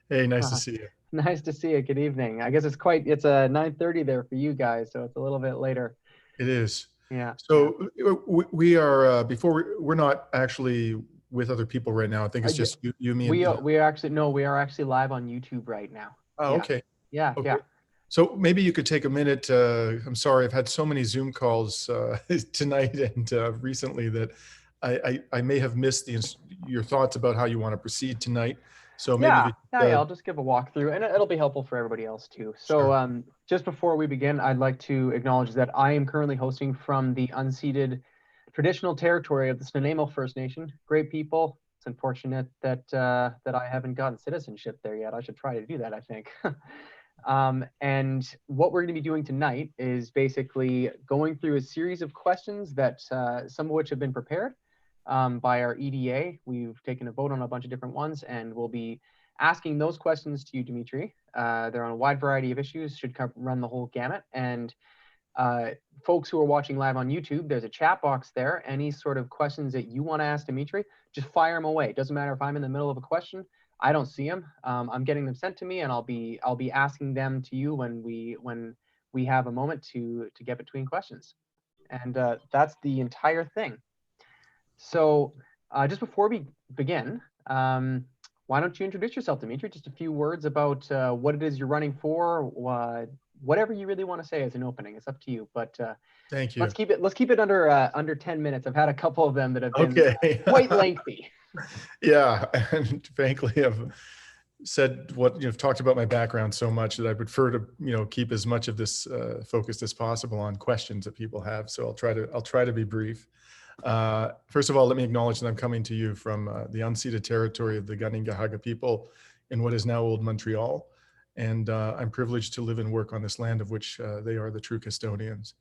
Hey, nice to Uh, see you. Nice to see you. Good evening. I guess it's a 9:30 there for you guys, so it's a little bit later. It is. Yeah, yeah. So we are before we're not actually with other people right now. I think I, it's d- just you, me, and we are actually no, we are actually live on YouTube right now. oh, Yeah, okay, yeah, okay. yeah. So maybe you could take a minute. I'm sorry, I've had so many Zoom calls tonight and recently that I may have missed your thoughts about how you want to proceed tonight. So maybe Yeah, you yeah, could, yeah. I'll just give a walkthrough, and it'll be helpful for everybody else too. So, sure. just before we begin, I'd like to acknowledge that I am currently hosting from the unceded traditional territory of the Snuneymuxw First Nation. Great people. It's unfortunate that I haven't gotten citizenship there yet. I should try to do that, I think. And what we're going to be doing tonight is basically going through a series of questions that some of which have been prepared by our EDA. We've taken a vote on a bunch of different ones, and we'll be asking those questions to you, Dimitri. They're on a wide variety of issues, should run the whole gamut. And uh, folks who are watching live on YouTube, there's a chat box there. Any sort of questions that you want to ask Dimitri, just fire them away. It doesn't matter if I'm in the middle of a question. I don't see them. I'm getting them sent to me, and I'll be asking them to you when we have a moment to get between questions. And that's the entire thing. So just before we begin, why don't you introduce yourself, Dimitri? Just a few words about what it is you're running for, whatever you really want to say as an opening. It's up to you. But Thank let's you. keep it under 10 minutes. I've had a couple of them that have been Okay. quite lengthy. Yeah, and frankly, I've said what you've talked about my background so much that I prefer to keep as much of this focused as possible on questions that people have. So I'll try to be brief. First of all, let me acknowledge that I'm coming to you from the unceded territory of the Ganingahaga people in what is now Old Montreal, and I'm privileged to live and work on this land of which they are the true custodians.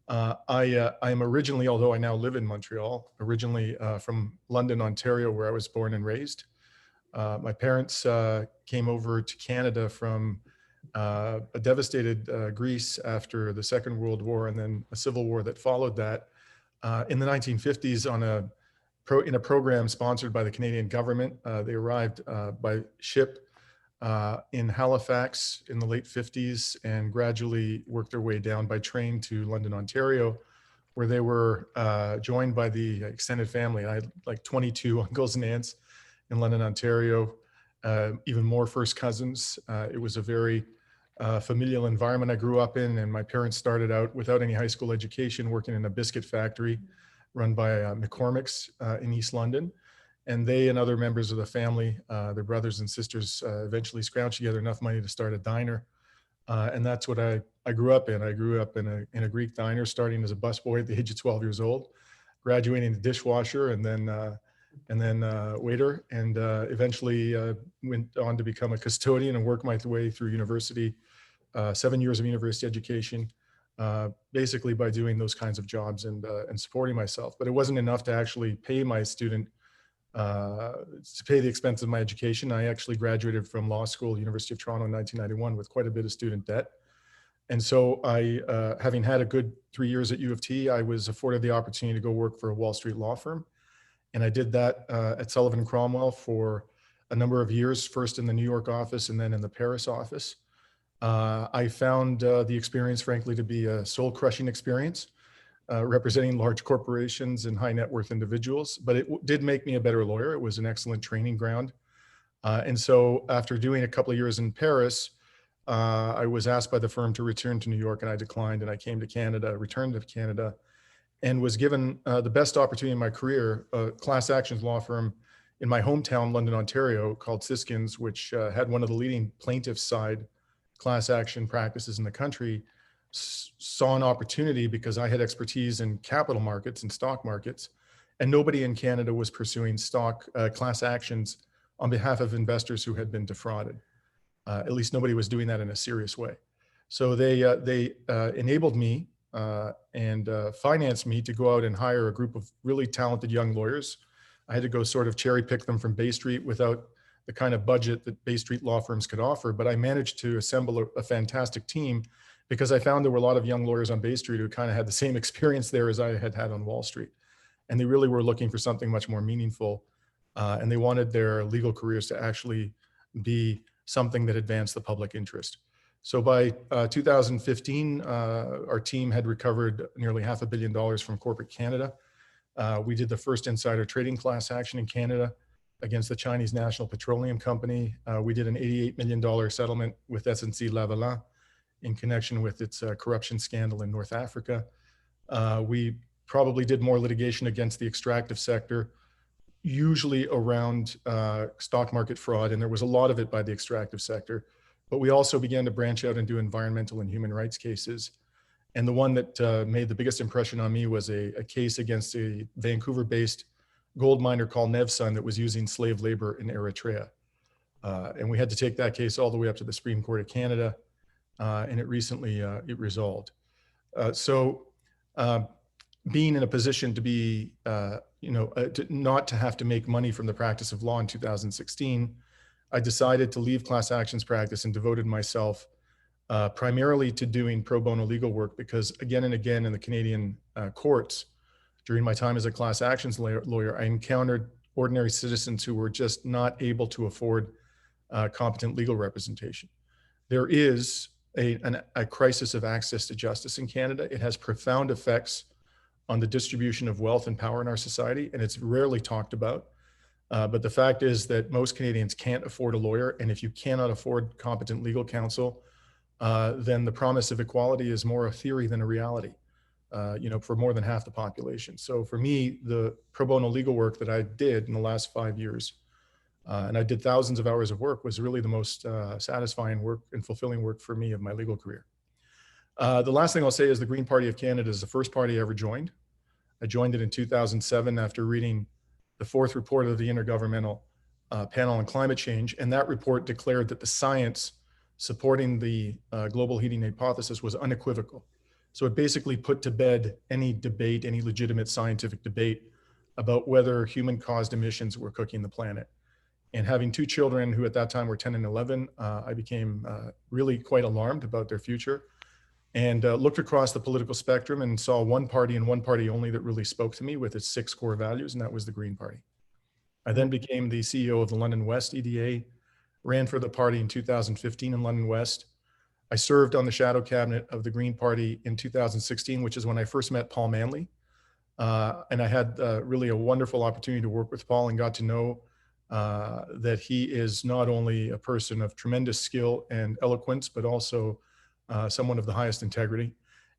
I am originally, although I now live in Montreal, originally from London, Ontario, where I was born and raised. My parents came over to Canada from a devastated Greece after the Second World War and then a civil war that followed that in the 1950s in a program sponsored by the Canadian government. They arrived by ship in Halifax in the late 50s and gradually worked their way down by train to London, Ontario, where they were joined by the extended family. I had like 22 uncles and aunts in London, Ontario, even more first cousins. It was a very familial environment I grew up in, and my parents started out without any high school education working in a biscuit factory run by McCormick's in East London. And they and other members of the family, their brothers and sisters, eventually scrounged together enough money to start a diner. And that's what I grew up in. I grew up in a Greek diner, starting as a busboy at the age of 12 years old, graduating to dishwasher and then waiter, and eventually went on to become a custodian and work my way through university, 7 years of university education, basically by doing those kinds of jobs and supporting myself. But it wasn't enough to actually pay my student to pay the expense of my education. I actually graduated from law school, University of Toronto in 1991 with quite a bit of student debt. And so having had a good 3 years at U of T, I was afforded the opportunity to go work for a Wall Street law firm. And I did that at Sullivan and Cromwell for a number of years, first in the New York office and then in the Paris office. I found the experience, frankly, to be a soul-crushing experience, representing large corporations and high net worth individuals, but it did make me a better lawyer. It was an excellent training ground. And so after doing a couple of years in Paris, I was asked by the firm to return to New York, and I declined, and I came to Canada, returned to Canada, and was given the best opportunity in my career, a class actions law firm in my hometown, London, Ontario, called Siskins, which had one of the leading plaintiff side class action practices in the country, saw an opportunity because I had expertise in capital markets and stock markets, and nobody in Canada was pursuing stock class actions on behalf of investors who had been defrauded. At least nobody was doing that in a serious way. So they enabled me and financed me to go out and hire a group of really talented young lawyers. I had to go sort of cherry pick them from Bay Street without the kind of budget that Bay Street law firms could offer, but I managed to assemble a fantastic team because I found there were a lot of young lawyers on Bay Street who kind of had the same experience there as I had had on Wall Street. And they really were looking for something much more meaningful. And they wanted their legal careers to actually be something that advanced the public interest. So by 2015, our team had recovered nearly $500 million from corporate Canada. We did the first insider trading class action in Canada against the Chinese National Petroleum Company. We did an $88 million settlement with SNC-Lavalin in connection with its corruption scandal in North Africa. We probably did more litigation against the extractive sector, usually around stock market fraud, and there was a lot of it by the extractive sector. But we also began to branch out and do environmental and human rights cases. And the one that made the biggest impression on me was a case against a Vancouver-based gold miner called Nevsun that was using slave labor in Eritrea. And we had to take that case all the way up to the Supreme Court of Canada, and it recently it resolved. Being in a position to be, not to have to make money from the practice of law in 2016, I decided to leave class actions practice and devoted myself primarily to doing pro bono legal work, because again and again in the Canadian courts, during my time as a class actions lawyer, I encountered ordinary citizens who were just not able to afford competent legal representation. There is a crisis of access to justice in Canada. It has profound effects on the distribution of wealth and power in our society, and it's rarely talked about. But the fact is that most Canadians can't afford a lawyer, and if you cannot afford competent legal counsel, then the promise of equality is more a theory than a reality, for more than half the population. So for me, the pro bono legal work that I did in the last 5 years, and I did thousands of hours of work, was really the most satisfying work and fulfilling work for me of my legal career. The last thing I'll say is the Green Party of Canada is the first party I ever joined. I joined it in 2007 after reading the fourth report of the Intergovernmental Panel on Climate Change, and that report declared that the science supporting the global heating hypothesis was unequivocal. So it basically put to bed any debate, any legitimate scientific debate about whether human-caused emissions were cooking the planet. And having two children who at that time were 10 and 11, I became really quite alarmed about their future, and looked across the political spectrum and saw one party and one party only that really spoke to me with its 6 core values, and that was the Green Party. I then became the CEO of the London West EDA, ran for the party in 2015 in London West. I served on the shadow cabinet of the Green Party in 2016, which is when I first met Paul Manley. And I had really a wonderful opportunity to work with Paul and got to know that he is not only a person of tremendous skill and eloquence, but also someone of the highest integrity.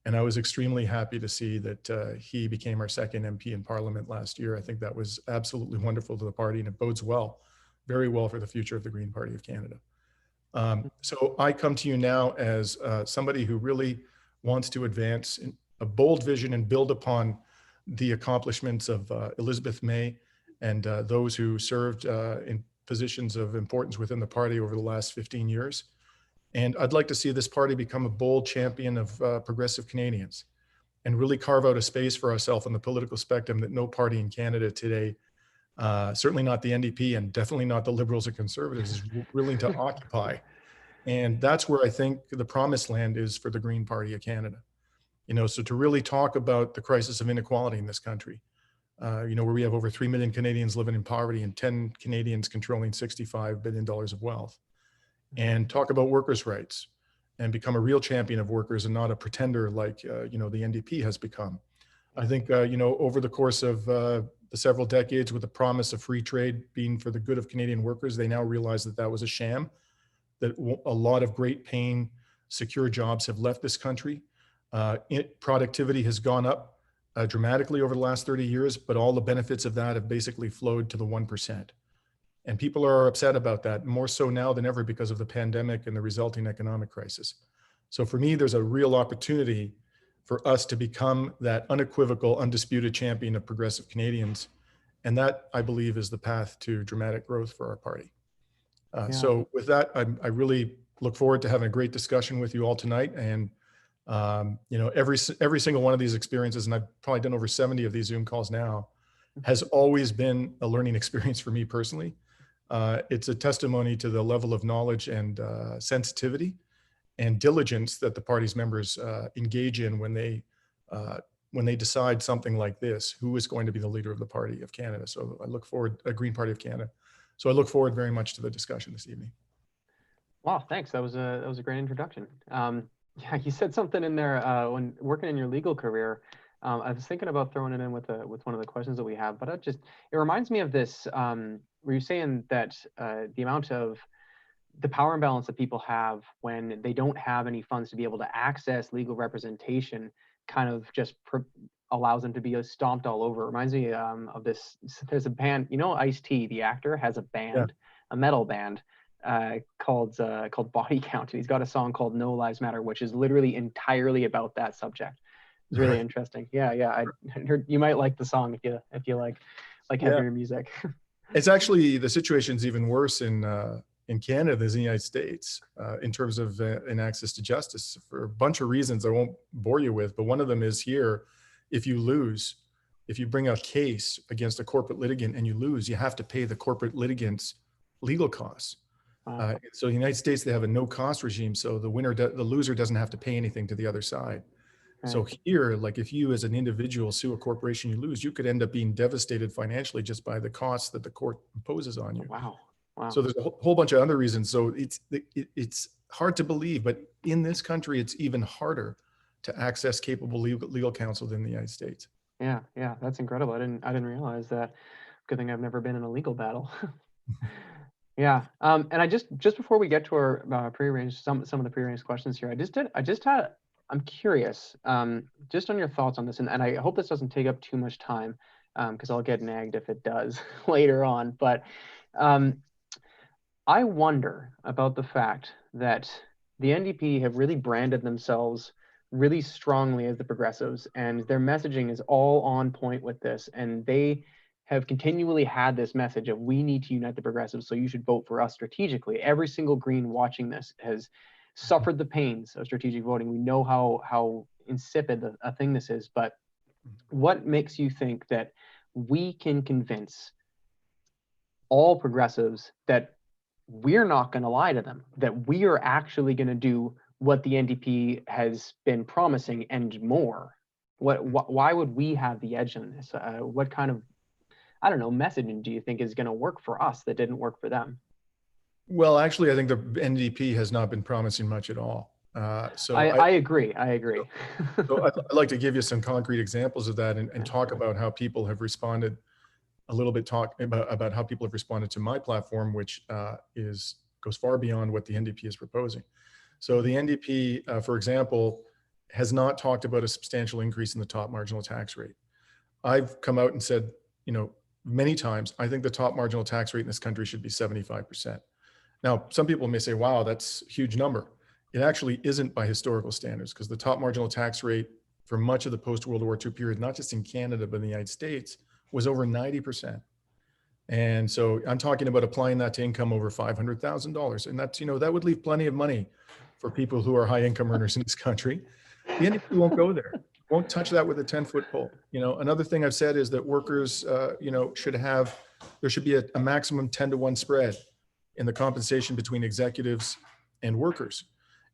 And I was extremely happy to see that he became our second MP in Parliament last year. I think that was absolutely wonderful to the party, and it bodes well, very well for the future of the Green Party of Canada. So I come to you now as somebody who really wants to advance a bold vision and build upon the accomplishments of Elizabeth May and those who served in positions of importance within the party over the last 15 years. And I'd like to see this party become a bold champion of progressive Canadians and really carve out a space for ourselves on the political spectrum that no party in Canada today, certainly not the NDP and definitely not the Liberals and Conservatives, is willing to occupy. And that's where I think the promised land is for the Green Party of Canada. So to really talk about the crisis of inequality in this country, where we have over 3 million Canadians living in poverty and 10 Canadians controlling $65 billion of wealth, and talk about workers' rights and become a real champion of workers and not a pretender like, the NDP has become. I think, over the course of the several decades with the promise of free trade being for the good of Canadian workers, they now realize that that was a sham, that a lot of great paying, secure jobs have left this country. Productivity has gone up dramatically over the last 30 years, but all the benefits of that have basically flowed to the 1%. And people are upset about that, more so now than ever because of the pandemic and the resulting economic crisis. So for me, there's a real opportunity for us to become that unequivocal, undisputed champion of progressive Canadians. And that, I believe, is the path to dramatic growth for our party. So with that, I really look forward to having a great discussion with you all tonight. And every single one of these experiences, and I've probably done over 70 of these Zoom calls now, has always been a learning experience for me personally. It's a testimony to the level of knowledge and sensitivity and diligence that the party's members engage in when they decide something like this, who is going to be the leader of the Party of Canada. So I look forward, Green Party of Canada. So I look forward very much to the discussion this evening. Wow, thanks. That was a great introduction. Yeah, you said something in there when working in your legal career. I was thinking about throwing it in with one of the questions that we have, but it reminds me of this where you're saying that the amount of the power imbalance that people have when they don't have any funds to be able to access legal representation kind of just allows them to be stomped all over. It reminds me of this. There's a band, you know, Ice-T, the actor, has a band, a metal band called Body Count. And he's got a song called No Lives Matter, which is literally entirely about that subject. It's really interesting. Yeah, yeah. I heard you might like the song if you like heavier music. It's actually, the situation's even worse in Canada than in the United States in terms of in access to justice for a bunch of reasons I won't bore you with, but one of them is here, if you bring a case against a corporate litigant and you lose, you have to pay the corporate litigant's legal costs. Wow. So in the United States, they have a no cost regime. So the loser doesn't have to pay anything to the other side. Right. So here, like if you as an individual sue a corporation, you lose, you could end up being devastated financially just by the costs that the court imposes on you. Wow. Wow. So there's a whole bunch of other reasons. So it's hard to believe, but in this country, it's even harder to access capable legal counsel than the United States. Yeah, yeah, that's incredible. I didn't realize that. Good thing I've never been in a legal battle. Yeah, and I just before we get to our prearranged some of the prearranged questions here, I'm curious, just on your thoughts on this, and I hope this doesn't take up too much time, because I'll get nagged if it does later on. But I wonder about the fact that the NDP have really branded themselves really strongly as the progressives, and their messaging is all on point with this, and they have continually had this message of we need to unite the progressives, so you should vote for us strategically. Every single Green watching this has suffered the pains of strategic voting. We know how insipid a thing this is, but what makes you think that we can convince all progressives that we're not going to lie to them, that we are actually going to do what the NDP has been promising and more? Why would we have the edge on this? What kind of, I don't know, messaging do you think is going to work for us that didn't work for them? Well, actually, I think the NDP has not been promising much at all. So I agree. So I'd like to give you some concrete examples of that and talk about how people have responded a little bit, talk about how people have responded to my platform, which goes far beyond what the NDP is proposing. So the NDP, for example, has not talked about a substantial increase in the top marginal tax rate. I've come out and said, many times, I think the top marginal tax rate in this country should be 75%. Now, some people may say, wow, that's a huge number. It actually isn't by historical standards, because the top marginal tax rate for much of the post-World War II period, not just in Canada, but in the United States, was over 90%. And so I'm talking about applying that to income over $500,000. And that's, that would leave plenty of money for people who are high income earners in this country. The NDP won't go there, won't touch that with a 10-foot pole. Another thing I've said is that workers, there should be a maximum 10-to-1 spread in the compensation between executives and workers.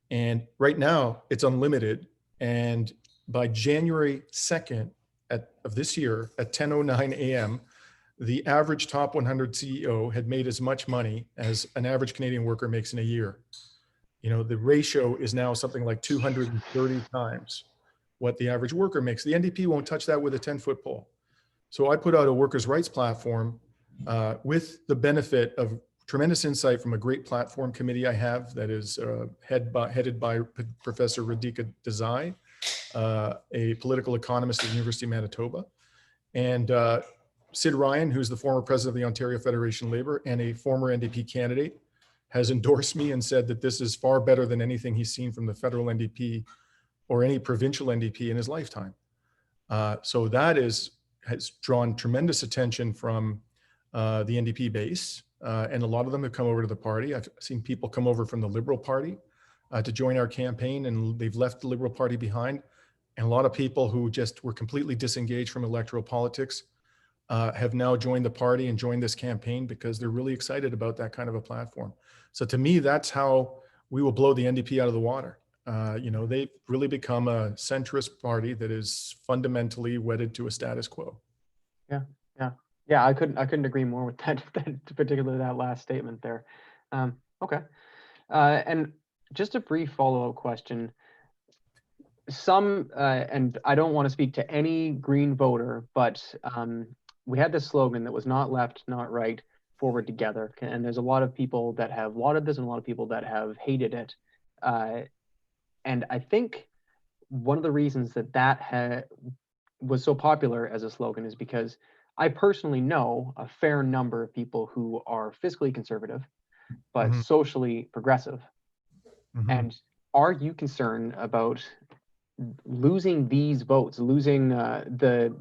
And right now it's unlimited. And by January 2nd of this year at 10:09 a.m., the average top 100 CEO had made as much money as an average Canadian worker makes in a year. The ratio is now something like 230 times what the average worker makes. The NDP won't touch that with a 10-foot pole. So I put out a workers' rights platform with the benefit of tremendous insight from a great platform committee I have that is headed by Professor Radhika Desai, a political economist at the University of Manitoba, and Sid Ryan, who's the former president of the Ontario Federation of Labor and a former NDP candidate, has endorsed me and said that this is far better than anything he's seen from the federal NDP or any provincial NDP in his lifetime. So that has drawn tremendous attention from the NDP base. And a lot of them have come over to the party. I've seen people come over from the Liberal Party to join our campaign, and they've left the Liberal Party behind. And a lot of people who just were completely disengaged from electoral politics have now joined the party and joined this campaign because they're really excited about that kind of a platform. So to me, that's how we will blow the NDP out of the water. They've really become a centrist party that is fundamentally wedded to a status quo. Yeah, I couldn't agree more with that, particularly that last statement there. Okay. And just a brief follow-up question. And I don't want to speak to any Green voter, but we had this slogan that was not left, not right, forward together. And there's a lot of people that have lauded this and a lot of people that have hated it. And I think one of the reasons that was so popular as a slogan is because I personally know a fair number of people who are fiscally conservative, but socially progressive. And are you concerned about losing these votes, losing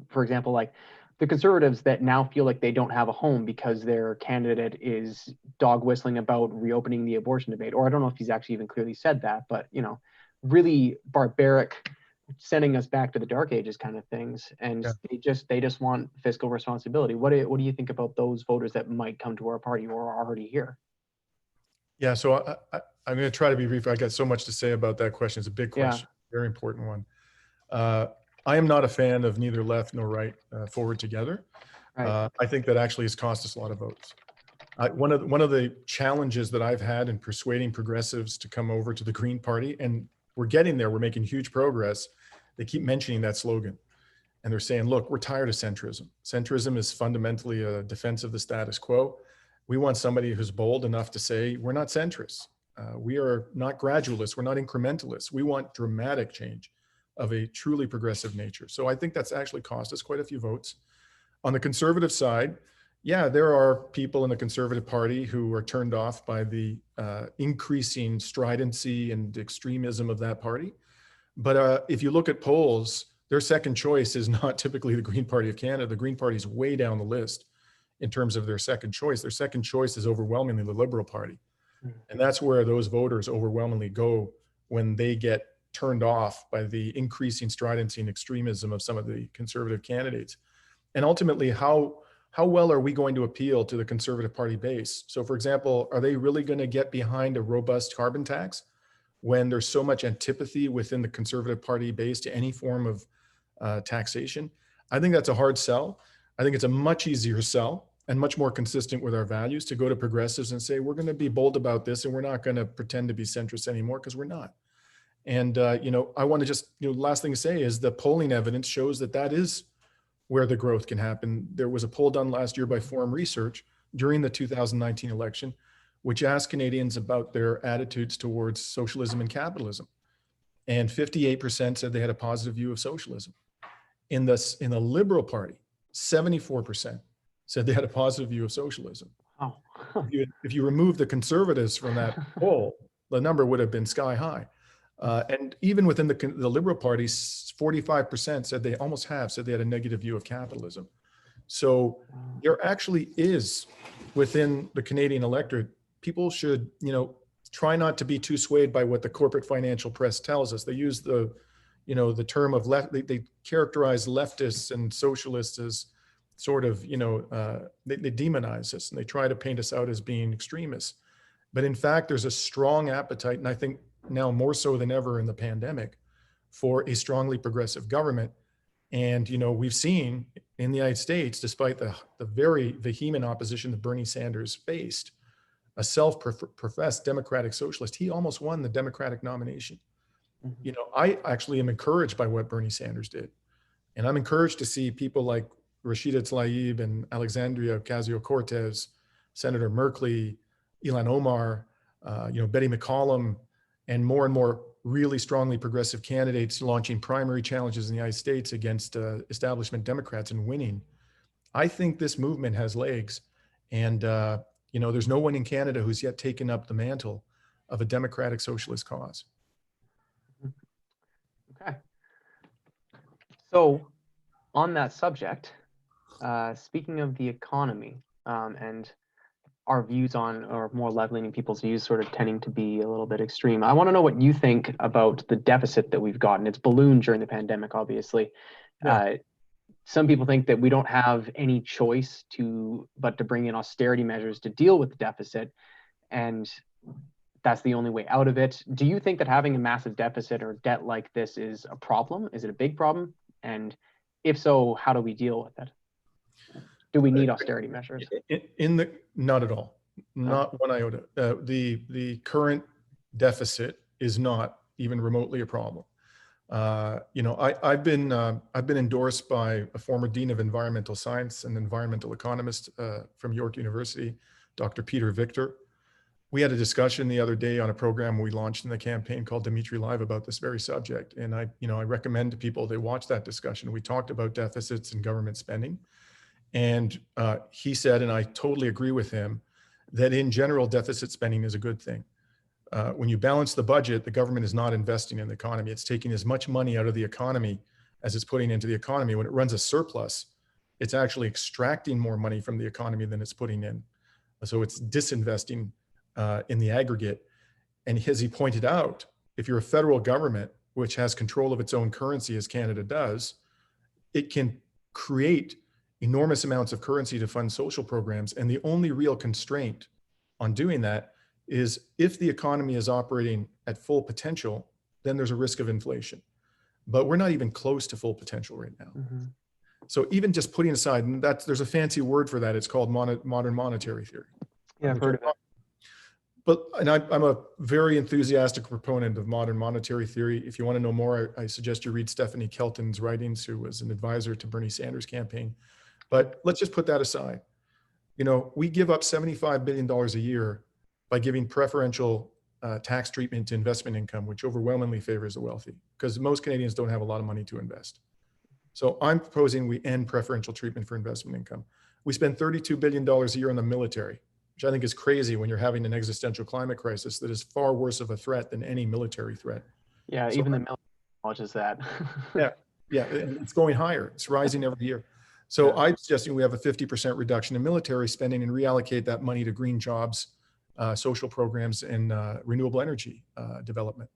for example, like the conservatives that now feel like they don't have a home because their candidate is dog whistling about reopening the abortion debate? Or I don't know if he's actually even clearly said that, but really barbaric, sending us back to the dark ages kind of things. And they just want fiscal responsibility. What do you think about those voters that might come to our party or are already here? Yeah, so I'm going to try to be brief. I got so much to say about that question. It's a big question, very important one. I am not a fan of neither left nor right forward together. Right. I think that actually has cost us a lot of votes. One of the challenges that I've had in persuading progressives to come over to the Green Party, and we're getting there, we're making huge progress. They keep mentioning that slogan. And they're saying, look, we're tired of centrism. Centrism is fundamentally a defense of the status quo. We want somebody who's bold enough to say, we're not centrists. We are not gradualists. We're not incrementalists. We want dramatic change of a truly progressive nature. So I think that's actually cost us quite a few votes. On the conservative side, yeah, there are people in the Conservative Party who are turned off by the increasing stridency and extremism of that party. But if you look at polls, their second choice is not typically the Green Party of Canada. The Green Party is way down the list in terms of their second choice. Their second choice is overwhelmingly the Liberal Party. And that's where those voters overwhelmingly go when they get turned off by the increasing stridency and extremism of some of the Conservative candidates. And ultimately, how well are we going to appeal to the Conservative Party base? So for example, are they really going to get behind a robust carbon tax when there's so much antipathy within the Conservative Party base to any form of taxation? I think that's a hard sell. I think it's a much easier sell and much more consistent with our values to go to progressives and say, we're going to be bold about this and we're not going to pretend to be centrist anymore, because we're not. And, I want to just, last thing to say is the polling evidence shows that that is where the growth can happen. There was a poll done last year by Forum Research during the 2019 election, which asked Canadians about their attitudes towards socialism and capitalism. And 58% said they had a positive view of socialism. In the Liberal Party, 74% said they had a positive view of socialism. Oh. If you remove the conservatives from that poll, the number would have been sky high. And even within the Liberal Party, 45% said they had a negative view of capitalism. So there actually is, within the Canadian electorate, people should, try not to be too swayed by what the corporate financial press tells us. They use the term of left, they characterize leftists and socialists as sort of, they demonize us and they try to paint us out as being extremists. But in fact, there's a strong appetite, and I think now more so than ever in the pandemic, for a strongly progressive government. And, we've seen in the United States, despite the very vehement opposition that Bernie Sanders faced, a self-professed democratic socialist, he almost won the Democratic nomination. I actually am encouraged by what Bernie Sanders did. And I'm encouraged to see people like Rashida Tlaib and Alexandria Ocasio-Cortez, Senator Merkley, Ilhan Omar, Betty McCollum, and more really strongly progressive candidates launching primary challenges in the United States against establishment Democrats and winning. I think this movement has legs. And, there's no one in Canada who's yet taken up the mantle of a democratic socialist cause. Okay. So on that subject, speaking of the economy and our views on, or more leveling people's views sort of tending to be a little bit extreme, I want to know what you think about the deficit that we've gotten. It's ballooned during the pandemic, obviously. Yeah. Some people think that we don't have any choice but to bring in austerity measures to deal with the deficit, and that's the only way out of it. Do you think that having a massive deficit or debt like this is a problem? Is it a big problem? And if so, how do we deal with it? Do we need austerity measures? Not at all. Not one iota. The current deficit is not even remotely a problem. I've been endorsed by a former dean of environmental science and environmental economist from York University, Dr. Peter Victor. We had a discussion the other day on a program we launched in the campaign called Dimitri Live about this very subject. And I recommend to people they watch that discussion. We talked about deficits and government spending. And he said, and I totally agree with him, that in general, deficit spending is a good thing. When you balance the budget, the government is not investing in the economy. It's taking as much money out of the economy as it's putting into the economy. When it runs a surplus, it's actually extracting more money from the economy than it's putting in. So it's disinvesting in the aggregate. And as he pointed out, if you're a federal government, which has control of its own currency as Canada does, it can create enormous amounts of currency to fund social programs. And the only real constraint on doing that is if the economy is operating at full potential, then there's a risk of inflation. But we're not even close to full potential right now. Mm-hmm. So even just putting aside, and there's a fancy word for that, it's called modern monetary theory. Yeah, I've heard of it. But I'm a very enthusiastic proponent of modern monetary theory. If you want to know more, I suggest you read Stephanie Kelton's writings, who was an advisor to Bernie Sanders' campaign. But let's just put that aside. We give up $75 billion a year by giving preferential tax treatment to investment income, which overwhelmingly favors the wealthy, because most Canadians don't have a lot of money to invest. So I'm proposing we end preferential treatment for investment income. We spend $32 billion a year on the military, which I think is crazy when you're having an existential climate crisis that is far worse of a threat than any military threat. Yeah, so even the military acknowledges that. yeah, it's going higher. It's rising every year. So I'm suggesting we have a 50% reduction in military spending and reallocate that money to green jobs, social programs, and renewable energy development.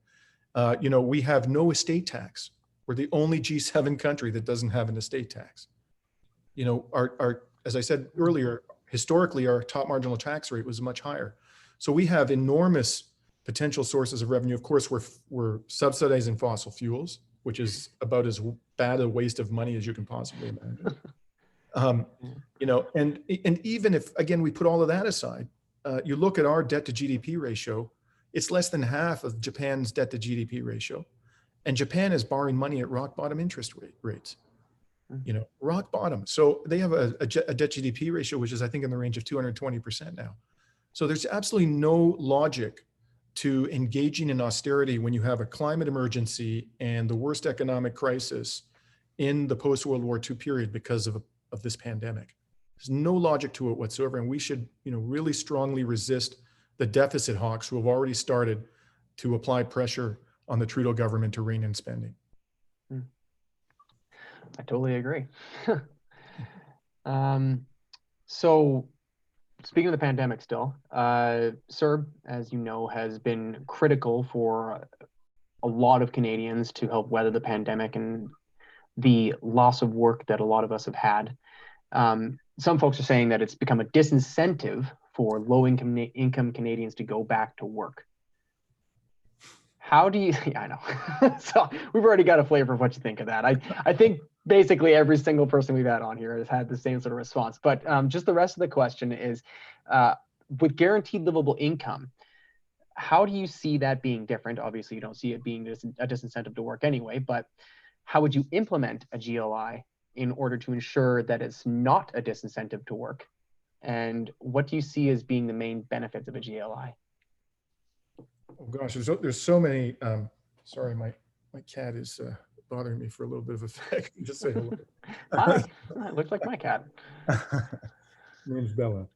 We have no estate tax. We're the only G7 country that doesn't have an estate tax. Our as I said earlier, historically, our top marginal tax rate was much higher. So we have enormous potential sources of revenue. Of course, we're subsidizing fossil fuels, which is about as bad a waste of money as you can possibly imagine. And even if, again, we put all of that aside, you look at our debt to GDP ratio, it's less than half of Japan's debt to GDP ratio. And Japan is borrowing money at rock bottom interest rates, rock bottom. So they have a debt GDP ratio, which is, I think, in the range of 220% now. So there's absolutely no logic to engaging in austerity when you have a climate emergency and the worst economic crisis in the post-World War II period because of this pandemic. There's no logic to it whatsoever. And we should, really strongly resist the deficit hawks who have already started to apply pressure on the Trudeau government to rein in spending. I totally agree. So speaking of the pandemic still, CERB, as you know, has been critical for a lot of Canadians to help weather the pandemic and the loss of work that a lot of us have had. Some folks are saying that it's become a disincentive for low-income Canadians to go back to work. How do you, I know. So we've already got a flavor of what you think of that. I think basically every single person we've had on here has had the same sort of response. But just the rest of the question is, with guaranteed livable income, how do you see that being different? Obviously, you don't see it being a disincentive to work anyway, but how would you implement a GLI in order to ensure that it's not a disincentive to work? And what do you see as being the main benefits of a GLI? Oh gosh, there's so many. Sorry, my cat is bothering me for a little bit of effect. Just say hello. Hi, it looks like my cat. Name's Bella.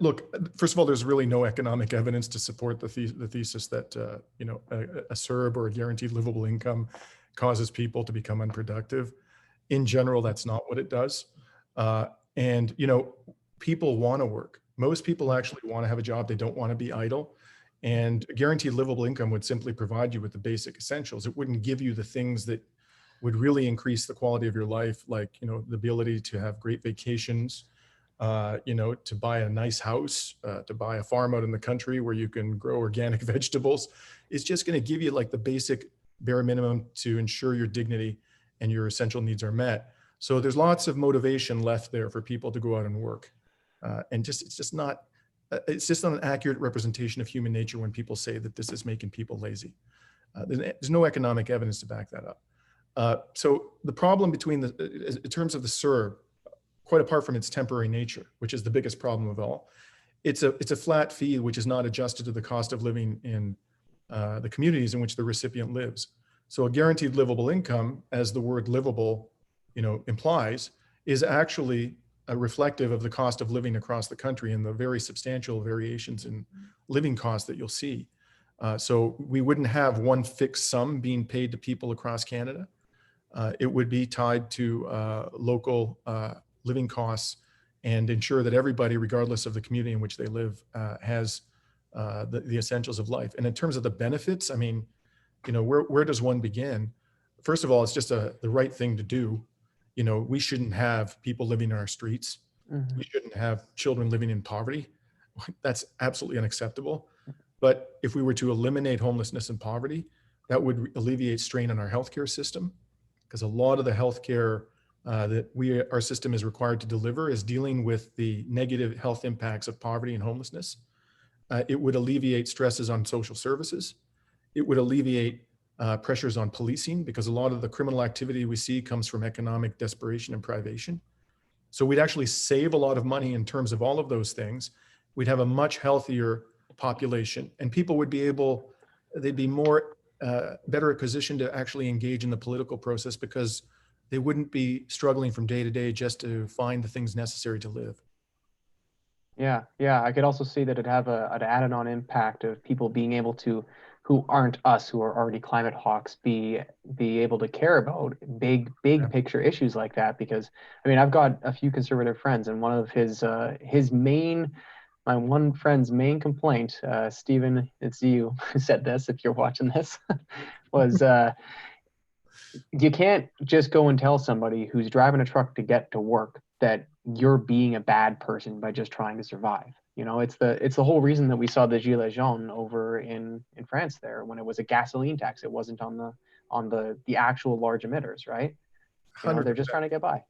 Look, first of all, there's really no economic evidence to support the thesis that a CERB or a guaranteed livable income causes people to become unproductive. In general, that's not what it does. And people want to work. Most people actually want to have a job. They don't want to be idle. And a guaranteed livable income would simply provide you with the basic essentials. It wouldn't give you the things that would really increase the quality of your life, like the ability to have great vacations, to buy a nice house, to buy a farm out in the country where you can grow organic vegetables. It's just going to give you like the basic bare minimum to ensure your dignity and your essential needs are met. So there's lots of motivation left there for people to go out and work. And it's just not it's just not an accurate representation of human nature when people say that this is making people lazy. There's no economic evidence to back that up. So the problem between in terms of the CERB, quite apart from its temporary nature, which is the biggest problem of all, it's a flat fee which is not adjusted to the cost of living in the communities in which the recipient lives. So a guaranteed livable income, as the word livable, implies, is actually reflective of the cost of living across the country and the very substantial variations in living costs that you'll see. So we wouldn't have one fixed sum being paid to people across Canada. It would be tied to local living costs and ensure that everybody, regardless of the community in which they live, has the essentials of life. And in terms of the benefits, I mean, where does one begin? First of all, it's just the right thing to do. We shouldn't have people living in our streets. We shouldn't have children living in poverty. That's absolutely unacceptable. But if we were to eliminate homelessness and poverty, that would alleviate strain on our healthcare system, because a lot of the healthcare that our system is required to deliver is dealing with the negative health impacts of poverty and homelessness. It would alleviate stresses on social services. It would alleviate pressures on policing, because a lot of the criminal activity we see comes from economic desperation and privation. So we'd actually save a lot of money in terms of all of those things. We'd have a much healthier population, and people would be they'd be more better positioned to actually engage in the political process, because they wouldn't be struggling from day to day just to find the things necessary to live. Yeah, I could also see that it'd have an added-on impact of people being able to, who aren't us, who are already climate hawks, be able to care about big picture issues like that. Because I mean, I've got a few conservative friends, and one of my one friend's main complaint, Stephen, it's you who said this, if you're watching this, was you can't just go and tell somebody who's driving a truck to get to work that you're being a bad person by just trying to survive. It's the whole reason that we saw the Gilets jaunes over in France there, when it was a gasoline tax. It wasn't on the actual large emitters, right? They're just trying to get by.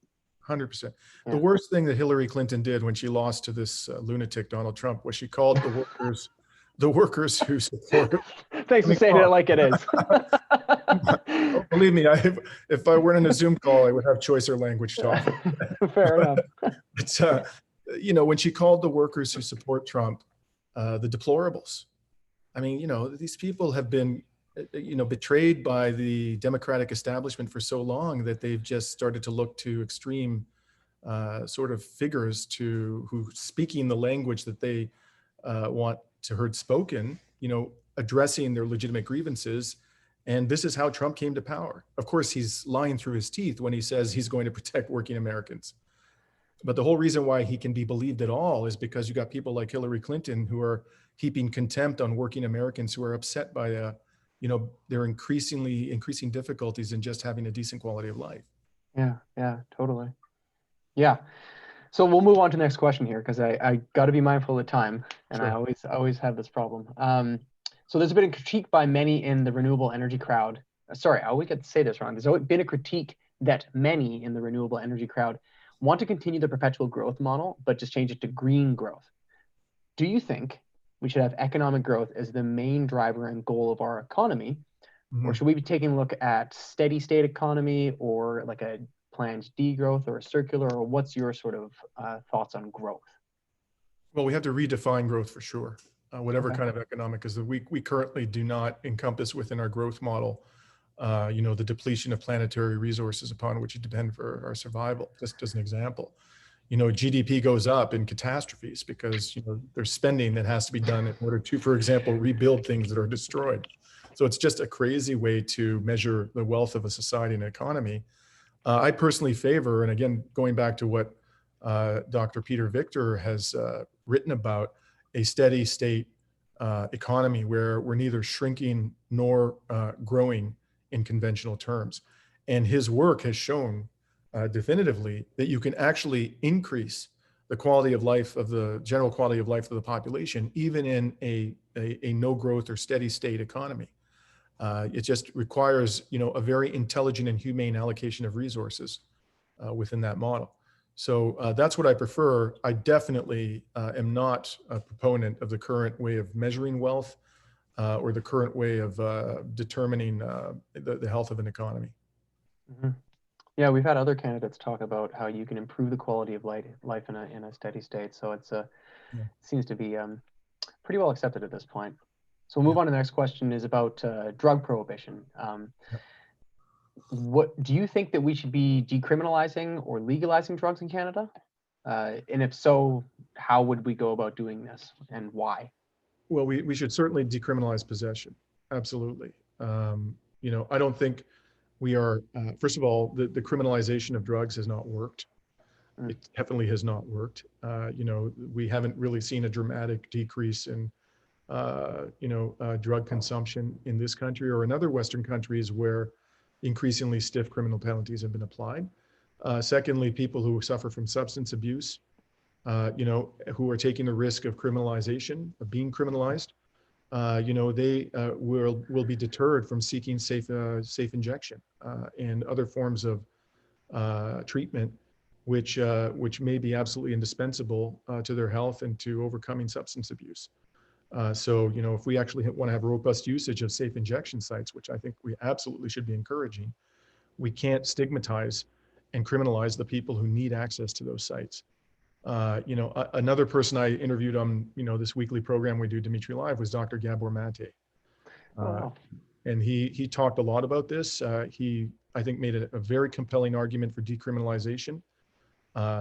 100%. The worst thing that Hillary Clinton did when she lost to this lunatic Donald Trump was she called the workers who support. Thanks for saying it like it is. Believe me, if I weren't in a Zoom call, I would have choicer language to offer. Fair enough. But when she called the workers who support Trump the deplorables, I mean, these people have been betrayed by the Democratic establishment for so long that they've just started to look to extreme sort of figures who speaking the language that they want to heard spoken, addressing their legitimate grievances. And this is how Trump came to power. Of course, he's lying through his teeth when he says he's going to protect working Americans. But the whole reason why he can be believed at all is because you got people like Hillary Clinton who are heaping contempt on working Americans, who are upset by their increasing difficulties in just having a decent quality of life. Yeah, totally. Yeah. So we'll move on to the next question here, because I got to be mindful of the time, and sure. I always have this problem. So there's been a critique by many in the renewable energy crowd. Sorry, I always get to say this wrong. There's always been a critique that many in the renewable energy crowd want to continue the perpetual growth model, but just change it to green growth. Do you think we should have economic growth as the main driver and goal of our economy? Or should we be taking a look at steady state economy, or like a planned degrowth, or a circular, or what's your sort of thoughts on growth? Well, we have to redefine growth for sure. Whatever kind of economic, because we currently do not encompass within our growth model, the depletion of planetary resources upon which we depend for our survival. Just as an example, GDP goes up in catastrophes because there's spending that has to be done in order to, for example, rebuild things that are destroyed. So it's just a crazy way to measure the wealth of a society and economy. I personally favor, and again, going back to what Dr. Peter Victor has written about, a steady state economy where we're neither shrinking nor growing in conventional terms. And his work has shown definitively that you can actually increase the quality of life of the general quality of life of the population, even in a no growth or steady state economy. It just requires, a very intelligent and humane allocation of resources within that model. So that's what I prefer. I definitely am not a proponent of the current way of measuring wealth or the current way of determining the health of an economy. Mhm. Yeah, we've had other candidates talk about how you can improve the quality of life in a steady state. So it's Yeah. seems to be pretty well accepted at this point. So we'll Yeah. move on to the next question is about drug prohibition. Yeah. What do you think that we should be decriminalizing or legalizing drugs in Canada? And if so, how would we go about doing this and why? Well, we should certainly decriminalize possession. Absolutely. I don't think we are, first of all, the criminalization of drugs has not worked. Mm. It definitely has not worked. We haven't really seen a dramatic decrease in, drug consumption in this country or in other Western countries where increasingly stiff criminal penalties have been applied. Secondly, people who suffer from substance abuse, who are taking the risk of criminalization, of being criminalized, they will be deterred from seeking safe injection and other forms of treatment, which may be absolutely indispensable to their health and to overcoming substance abuse. So, if we actually want to have robust usage of safe injection sites, which I think we absolutely should be encouraging, we can't stigmatize and criminalize the people who need access to those sites. Another person I interviewed on, this weekly program we do, Dimitri Live, was Dr. Gabor Mate. Oh, Uh, wow. and he talked a lot about this. He, I think, made a very compelling argument for decriminalization,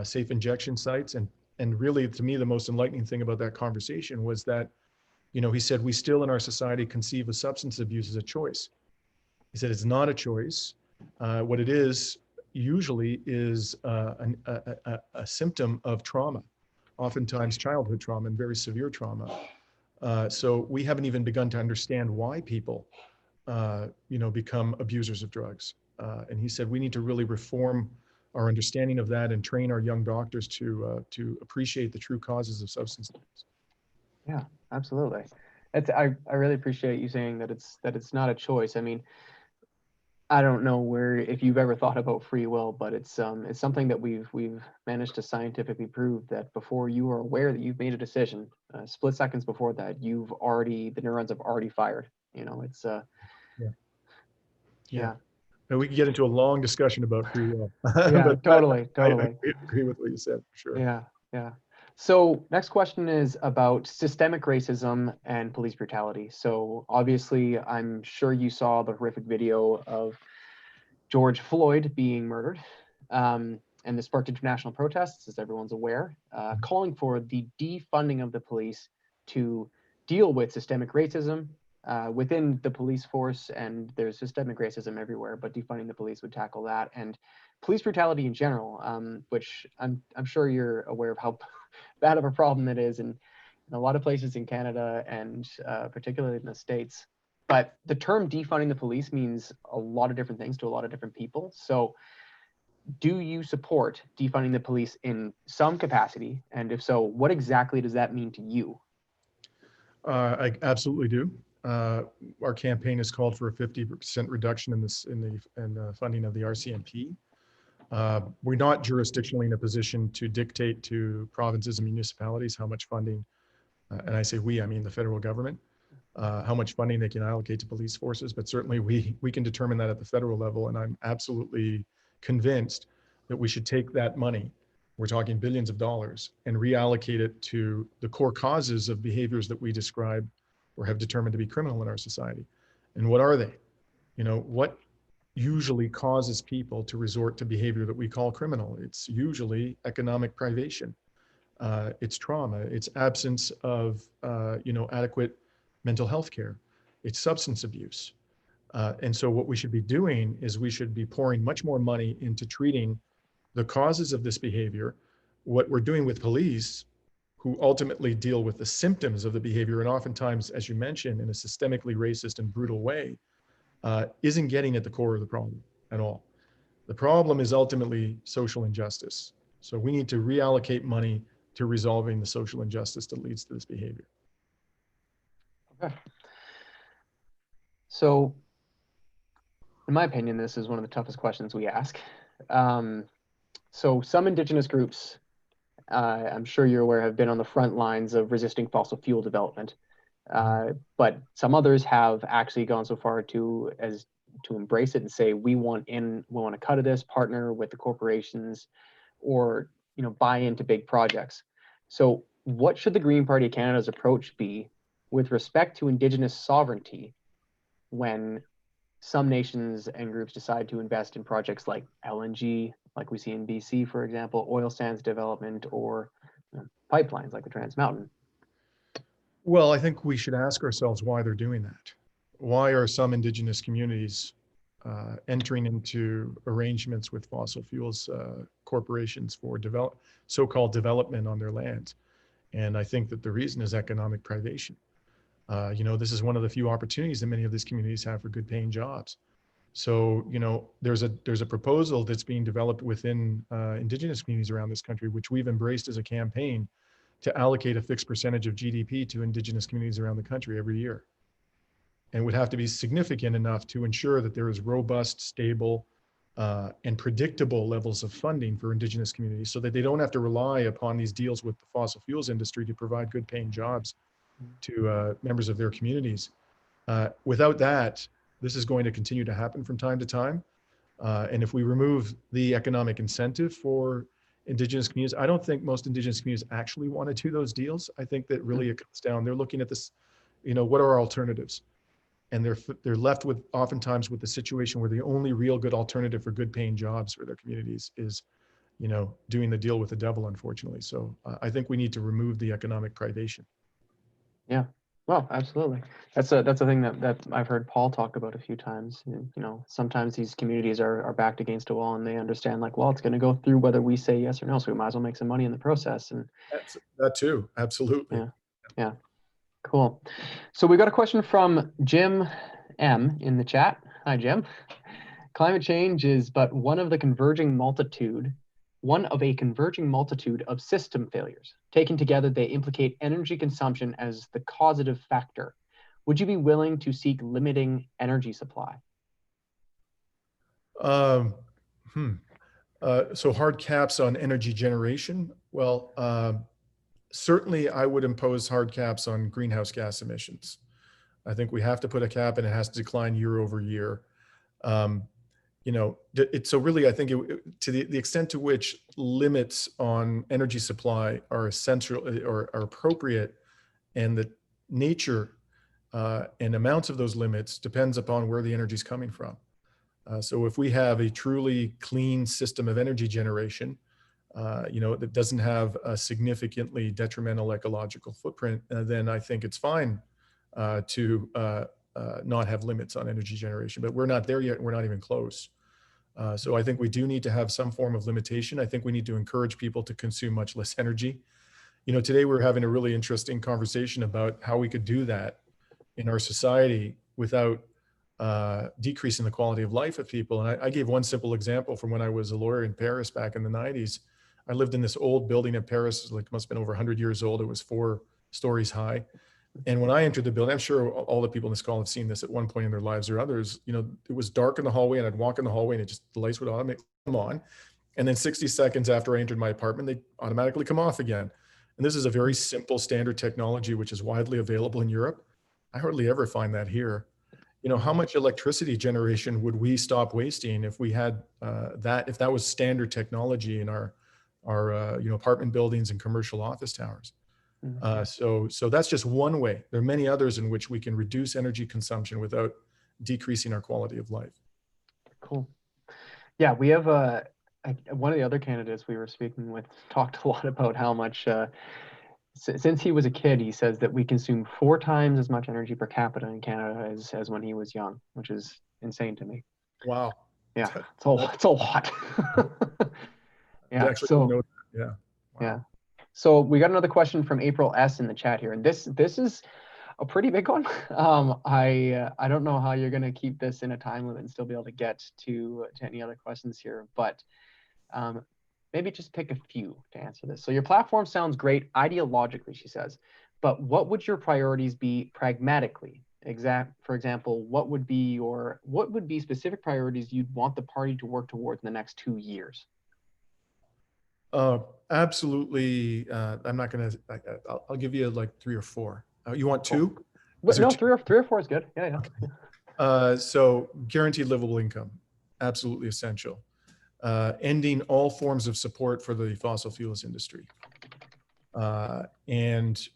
safe injection sites. And really, to me, the most enlightening thing about that conversation was that, he said, we still in our society conceive of substance abuse as a choice. He said, it's not a choice. What it is usually is a symptom of trauma, oftentimes childhood trauma and very severe trauma. So we haven't even begun to understand why people, become abusers of drugs. And he said, we need to really reform our understanding of that and train our young doctors to appreciate the true causes of substance abuse. Yeah, absolutely. I really appreciate you saying that it's not a choice. I mean, I don't know where if you've ever thought about free will, but it's something that we've managed to scientifically prove that before you are aware that you've made a decision, split seconds before that, the neurons have already fired. It's Yeah. Yeah. yeah. And we can get into a long discussion about free will, Yeah, but totally, I totally. agree with what you said, for sure. Yeah, yeah. So next question is about systemic racism and police brutality. So obviously, I'm sure you saw the horrific video of George Floyd being murdered. And this sparked international protests, as everyone's aware, calling for the defunding of the police to deal with systemic racism within the police force. And there's systemic racism everywhere, but defunding the police would tackle that. And police brutality in general, which I'm sure you're aware of how bad of a problem it is in a lot of places in Canada and particularly in the States. But the term defunding the police means a lot of different things to a lot of different people. So do you support defunding the police in some capacity? And if so, what exactly does that mean to you? I absolutely do. Our campaign has called for a 50% reduction in the funding of the RCMP. We're not jurisdictionally in a position to dictate to provinces and municipalities how much funding, and I say we, I mean the federal government, how much funding they can allocate to police forces. But certainly we can determine that at the federal level. And I'm absolutely convinced that we should take that money, we're talking billions of dollars, and reallocate it to the core causes of behaviors that we describe or have determined to be criminal in our society. And what are they? What usually causes people to resort to behavior that we call criminal? It's usually economic privation. It's trauma. It's absence of, adequate mental health care. It's substance abuse. And so what we should be doing is we should be pouring much more money into treating the causes of this behavior. What we're doing with police, who ultimately deal with the symptoms of the behavior, and oftentimes, as you mentioned, in a systemically racist and brutal way, isn't getting at the core of the problem at all. The problem is ultimately social injustice. So we need to reallocate money to resolving the social injustice that leads to this behavior. Okay. So, in my opinion, this is one of the toughest questions we ask. So some Indigenous groups, I'm sure you're aware, have been on the front lines of resisting fossil fuel development. But some others have actually gone so far to embrace it and say we want a cut of this, partner with the corporations, or buy into big projects. So what should the Green Party of Canada's approach be with respect to Indigenous sovereignty when some nations and groups decide to invest in projects like LNG, like we see in BC, for example, oil sands development, or pipelines like the Trans Mountain? Well, I think we should ask ourselves why they're doing that. Why are some Indigenous communities entering into arrangements with fossil fuels corporations for so-called development on their lands? And I think that the reason is economic privation. This is one of the few opportunities that many of these communities have for good paying jobs. So, there's a proposal that's being developed within Indigenous communities around this country, which we've embraced as a campaign to allocate a fixed percentage of GDP to Indigenous communities around the country every year. And would have to be significant enough to ensure that there is robust, stable, and predictable levels of funding for Indigenous communities so that they don't have to rely upon these deals with the fossil fuels industry to provide good paying jobs to members of their communities. Without that, this is going to continue to happen from time to time. And if we remove the economic incentive for Indigenous communities, I don't think most Indigenous communities actually want to do those deals. I think that really it comes down, they're looking at this, what are our alternatives? And they're left with oftentimes with the situation where the only real good alternative for good paying jobs for their communities is, doing the deal with the devil, unfortunately. So I think we need to remove the economic privation. Yeah, well, absolutely. That's a thing that I've heard Paul talk about a few times. Sometimes these communities are backed against a wall, and they understand like, well, it's going to go through whether we say yes or no, so we might as well make some money in the process. And that too, absolutely. Yeah, cool. So we got a question from Jim M in the chat. Hi, Jim. Climate change is but one of a converging multitude of system failures. Taken together, they implicate energy consumption as the causative factor. Would you be willing to seek limiting energy supply? So hard caps on energy generation. Well, certainly I would impose hard caps on greenhouse gas emissions. I think we have to put a cap and it has to decline year over year. So really, I think to the extent to which limits on energy supply are essential or are appropriate, and the nature and amounts of those limits depends upon where the energy is coming from. So if we have a truly clean system of energy generation, that doesn't have a significantly detrimental ecological footprint, then I think it's fine to not have limits on energy generation. But we're not there yet. We're not even close. So I think we do need to have some form of limitation. I think we need to encourage people to consume much less energy. Today we're having a really interesting conversation about how we could do that in our society without decreasing the quality of life of people. And I gave one simple example from when I was a lawyer in Paris back in the 90s. I lived in this old building in Paris, like must have been over 100 years old. It was 4 stories high. And when I entered the building, I'm sure all the people in this call have seen this at one point in their lives or others, it was dark in the hallway and I'd walk in the hallway and the lights would automatically come on. And then 60 seconds after I entered my apartment, they automatically come off again. And this is a very simple standard technology, which is widely available in Europe. I hardly ever find that here. How much electricity generation would we stop wasting if we had if that was standard technology in our apartment buildings and commercial office towers? So that's just one way. There are many others in which we can reduce energy consumption without decreasing our quality of life. Cool. Yeah, we have one of the other candidates we were speaking with talked a lot about how much, since he was a kid, he says that we consume 4 times as much energy per capita in Canada as when he was young, which is insane to me. Wow. Yeah, it's a lot. Yeah. So yeah. Wow. Yeah. So we got another question from April S in the chat here, and this is a pretty big one. I don't know how you're going to keep this in a time limit and still be able to get to any other questions here, but maybe just pick a few to answer this. So your platform sounds great ideologically, she says, but what would your priorities be pragmatically? For example, what would be specific priorities you'd want the party to work towards in the next 2 years? Absolutely. I'm not going to, I'll give you like 3 or 4. You want Cool. 2? Is But there no, 2? three or four is good. Yeah, yeah. So guaranteed livable income, absolutely essential. Ending all forms of support for the fossil fuels industry. And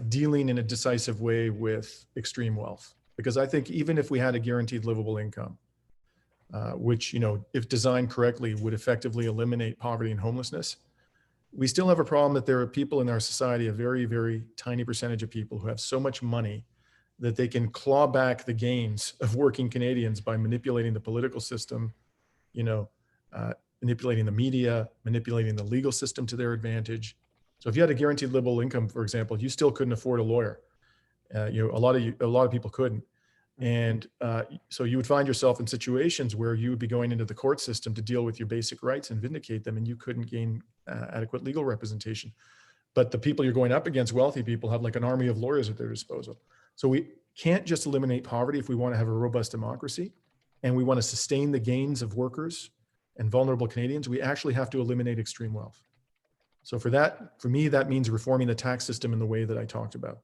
dealing in a decisive way with extreme wealth. Because I think even if we had a guaranteed livable income, which, you know, if designed correctly, would effectively eliminate poverty and homelessness, we still have a problem that there are people in our society, a very, very tiny percentage of people who have so much money that they can claw back the gains of working Canadians by manipulating the political system, you know, manipulating the media, manipulating the legal system to their advantage. So if you had a guaranteed livable income, for example, you still couldn't afford a lawyer. You know, a lot of people couldn't. And so you would find yourself in situations where you would be going into the court system to deal with your basic rights and vindicate them, and you couldn't gain adequate legal representation. But the people you're going up against, wealthy people, have like an army of lawyers at their disposal. So we can't just eliminate poverty if we want to have a robust democracy and we want to sustain the gains of workers and vulnerable Canadians. We actually have to eliminate extreme wealth. So for that, for me, that means reforming the tax system in the way that I talked about.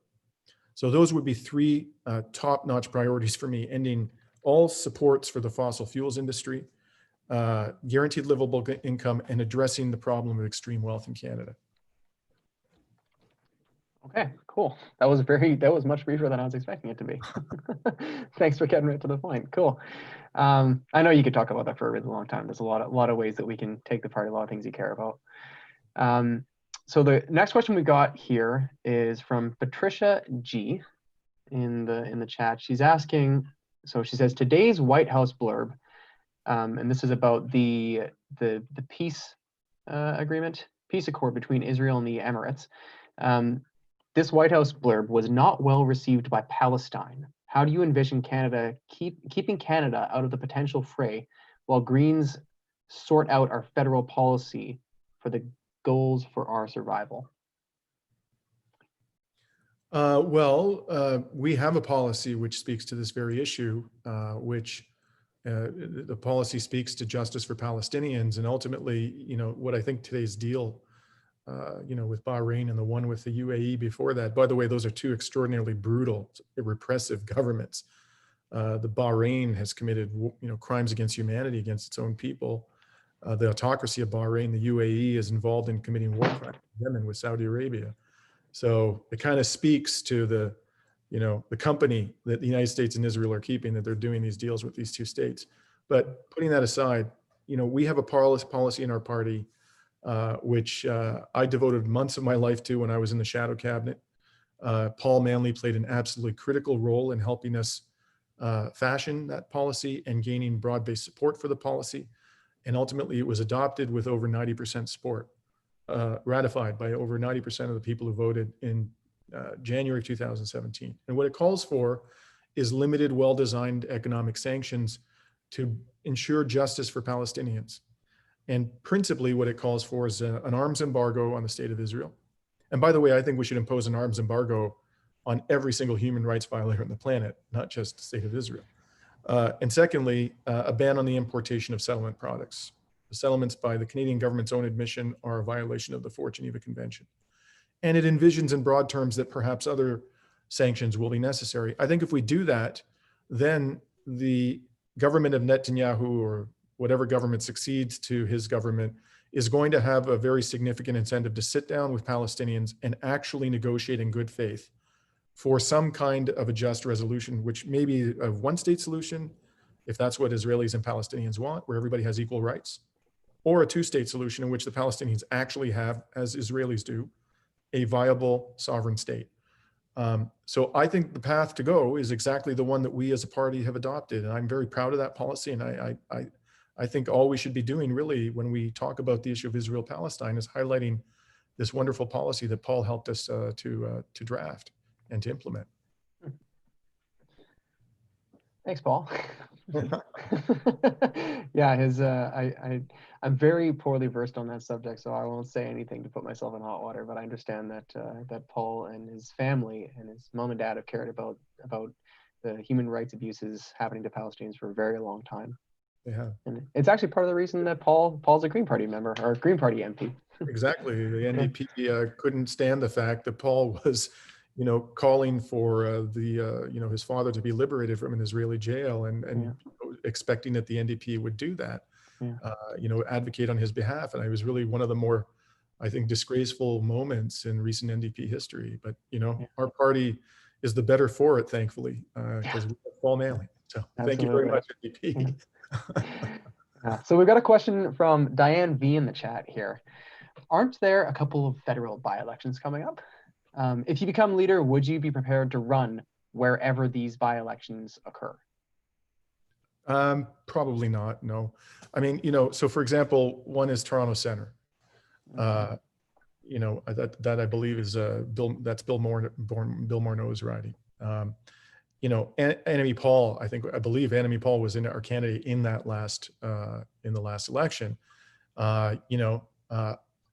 So those would be 3 top-notch priorities for me: ending all supports for the fossil fuels industry, guaranteed livable income, and addressing the problem of extreme wealth in Canada. Okay, cool. That was much briefer than I was expecting it to be. Thanks for getting right to the point. Cool. I know you could talk about that for a really long time. There's a lot of ways that we can take the party, a lot of things you care about. So the next question we got here is from Patricia G in the chat. She's asking, so she says, today's White House blurb, and this is about the peace agreement, peace accord between Israel and the Emirates. This White House blurb was not well received by Palestine. How do you envision Canada keeping Canada out of the potential fray while Greens sort out our federal policy for the goals for our survival? We have a policy which speaks to this very issue, which the policy speaks to justice for Palestinians. And ultimately, you know, what I think today's deal, you know, with Bahrain and the one with the UAE before that, by the way, those are 2 extraordinarily brutal, repressive governments. The Bahrain has committed, you know, crimes against humanity against its own people. The autocracy of Bahrain, the UAE, is involved in committing war crimes in Yemen with Saudi Arabia. So it kind of speaks to the, you know, the company that the United States and Israel are keeping, that they're doing these deals with these 2 states. But putting that aside, you know, we have a policy in our party, which I devoted months of my life to when I was in the shadow cabinet. Paul Manley played an absolutely critical role in helping us fashion that policy and gaining broad-based support for the policy. And ultimately it was adopted with over 90% support, ratified by over 90% of the people who voted in January 2017. And what it calls for is limited, well-designed economic sanctions to ensure justice for Palestinians. And principally what it calls for is an arms embargo on the state of Israel. And by the way, I think we should impose an arms embargo on every single human rights violator on the planet, not just the state of Israel. And secondly, a ban on the importation of settlement products. The settlements, by the Canadian government's own admission, are a violation of the 4 Geneva Convention. And it envisions in broad terms that perhaps other sanctions will be necessary. I think if we do that, then the government of Netanyahu, or whatever government succeeds to his government, is going to have a very significant incentive to sit down with Palestinians and actually negotiate in good faith for some kind of a just resolution, which may be a 1-state solution, if that's what Israelis and Palestinians want, where everybody has equal rights, or a 2-state solution in which the Palestinians actually have, as Israelis do, a viable sovereign state. So I think the path to go is exactly the one that we as a party have adopted. And I'm very proud of that policy. And I think all we should be doing really when we talk about the issue of Israel-Palestine is highlighting this wonderful policy that Paul helped us to draft and to implement. Thanks, Paul. Yeah, I'm very poorly versed on that subject, so I won't say anything to put myself in hot water. But I understand that Paul and his family and his mom and dad have cared about the human rights abuses happening to Palestinians for a very long time. Yeah, and it's actually part of the reason that Paul's a Green Party member or a Green Party MP. Exactly. The Okay. NDP couldn't stand the fact that Paul was, calling for his father to be liberated from an Israeli jail, and Yeah. expecting that the NDP would do that, Yeah. advocate on his behalf. And it was really one of the more, I think, disgraceful moments in recent NDP history. But Yeah. our party is the better for it, thankfully, because we have Paul nailing. So thank you very Absolutely. much, Yeah. NDP. So we've got a question from Diane V in the chat here. Aren't there a couple of federal by-elections coming up? If you become leader, would you be prepared to run wherever these by-elections occur? Probably not. No. I mean, so for example, one is Toronto Centre. Mhm. That I believe is Bill Morneau's riding. Enemy Paul, I believe Enemy Paul was in our candidate in that in the last election.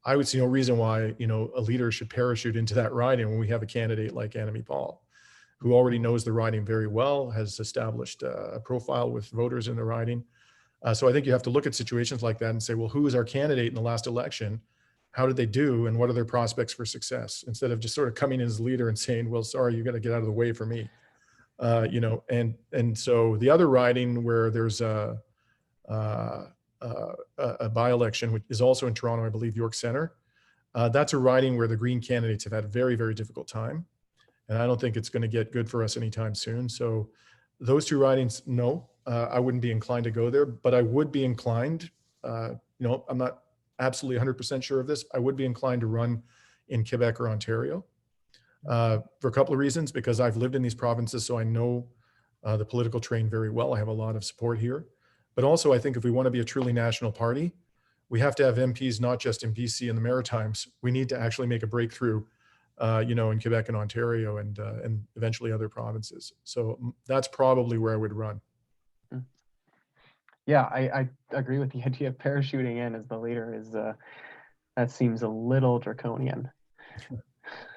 I would see no reason why, a leader should parachute into that riding when we have a candidate like Enemy Paul, who already knows the riding very well, has established a profile with voters in the riding. So I think you have to look at situations like that and say, well, who was our candidate in the last election? How did they do? And what are their prospects for success? Instead of just sort of coming in as leader and saying, well, sorry, you got to get out of the way for me. And so the other riding where there's a by-election, which is also in Toronto, I believe, York Centre. That's a riding where the Green candidates have had a very, very difficult time. And I don't think it's going to get good for us anytime soon. So those two ridings, no, I wouldn't be inclined to go there, but I would be inclined, I'm not absolutely 100% sure of this. I would be inclined to run in Quebec or Ontario for a couple of reasons, because I've lived in these provinces, so I know the political terrain very well. I have a lot of support here. But also, I think if we want to be a truly national party, we have to have MPs not just in BC and the Maritimes. We need to actually make a breakthrough, in Quebec and Ontario, and eventually other provinces. So that's probably where I would run. Yeah, I agree with the idea of parachuting in as the leader is that seems a little draconian.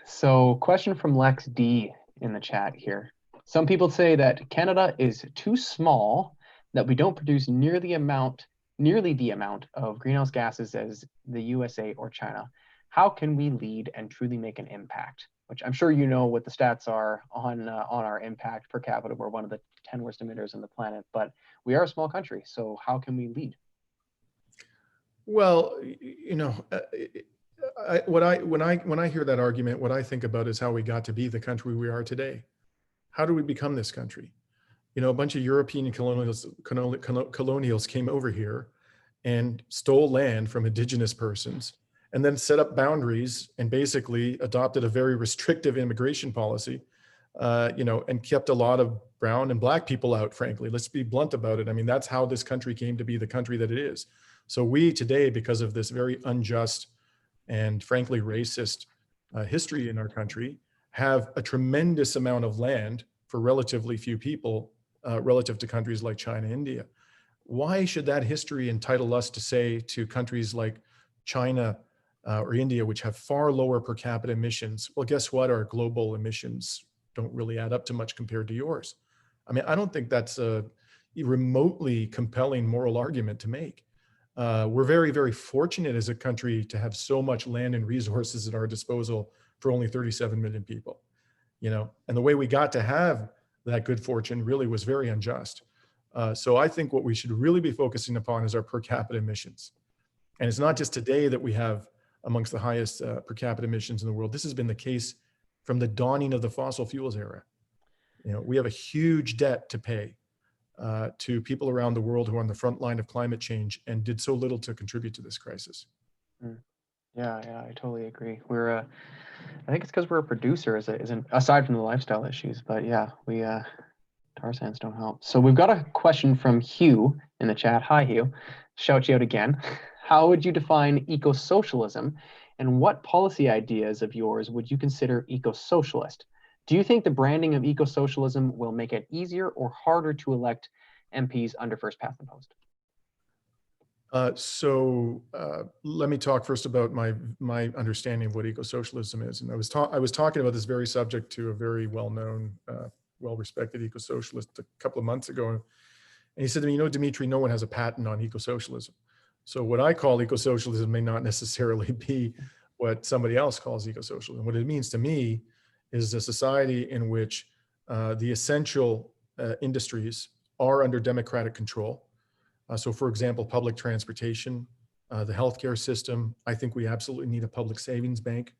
So question from Lex D in the chat here. Some people say that Canada is too small, that we don't produce nearly the amount of greenhouse gases as the USA or China. How can we lead and truly make an impact? Which I'm sure you know what the stats are on our impact per capita. We're one of the 10 worst emitters on the planet, but we are a small country. So how can we lead? Well, when I hear that argument, what I think about is how we got to be the country we are today. How do we become this country? A bunch of European colonials came over here and stole land from Indigenous persons, and then set up boundaries and basically adopted a very restrictive immigration policy, and kept a lot of brown and black people out, frankly. Let's be blunt about it. I mean, that's how this country came to be the country that it is. So we today, because of this very unjust and frankly racist history in our country, have a tremendous amount of land for relatively few people, relative to countries like China, India. Why should that history entitle us to say to countries like China or India, which have far lower per capita emissions, well, guess what? Our global emissions don't really add up to much compared to yours. I mean, I don't think that's a remotely compelling moral argument to make. We're very, very fortunate as a country to have so much land and resources at our disposal for only 37 million people, and the way we got to have that good fortune really was very unjust. So I think what we should really be focusing upon is our per capita emissions. And it's not just today that we have amongst the highest per capita emissions in the world. This has been the case from the dawning of the fossil fuels era. We have a huge debt to pay to people around the world who are on the front line of climate change and did so little to contribute to this crisis. Yeah, I totally agree. I think it's because we're a producer, aside from the lifestyle issues. But yeah, tar sands don't help. So we've got a question from Hugh in the chat. Hi, Hugh. Shout you out again. How would you define eco-socialism, and what policy ideas of yours would you consider eco-socialist? Do you think the branding of eco-socialism will make it easier or harder to elect MPs under first past the post? Let me talk first about my understanding of what eco-socialism is. And I was talking about this very subject to a very well-known, well-respected eco-socialist a couple of months ago. And he said to me, Dimitri, no one has a patent on eco-socialism. So what I call eco-socialism may not necessarily be what somebody else calls eco-socialism. What it means to me is a society in which the essential industries are under democratic control. So for example, public transportation, the healthcare system. I think we absolutely need a public savings bank,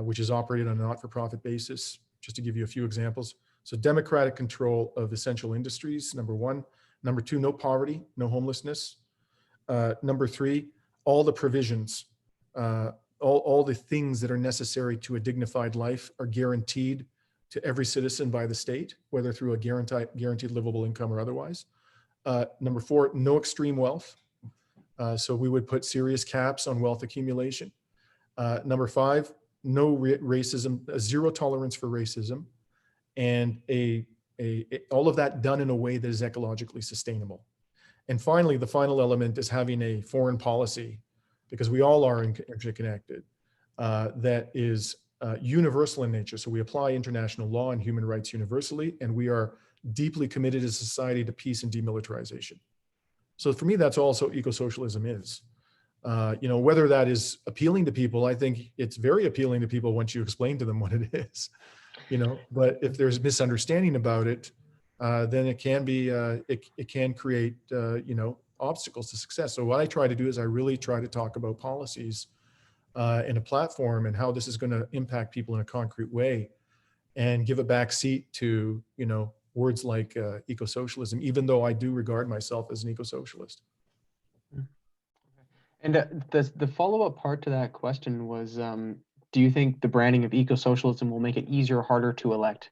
which is operated on a not-for-profit basis, just to give you a few examples. So democratic control of essential industries, number one. Number two, no poverty, no homelessness. Number three, all the provisions, all the things that are necessary to a dignified life are guaranteed to every citizen by the state, whether through a guaranteed livable income or otherwise. Number four, no extreme wealth. So we would put serious caps on wealth accumulation. Number five, no racism, zero tolerance for racism, and all of that done in a way that is ecologically sustainable. And finally, the final element is having a foreign policy, because we all are interconnected, that is universal in nature. So we apply international law and human rights universally, and we are deeply committed as a society to peace and demilitarization. So for me, that's also eco-socialism is. Whether that is appealing to people, I think it's very appealing to people once you explain to them what it is. But if there's misunderstanding about it, then it can be, it can create, obstacles to success. So what I try to do is I really try to talk about policies in a platform and how this is going to impact people in a concrete way, and give a back seat to, words like eco-socialism, even though I do regard myself as an eco-socialist. And the follow-up part to that question was, do you think the branding of eco-socialism will make it easier or harder to elect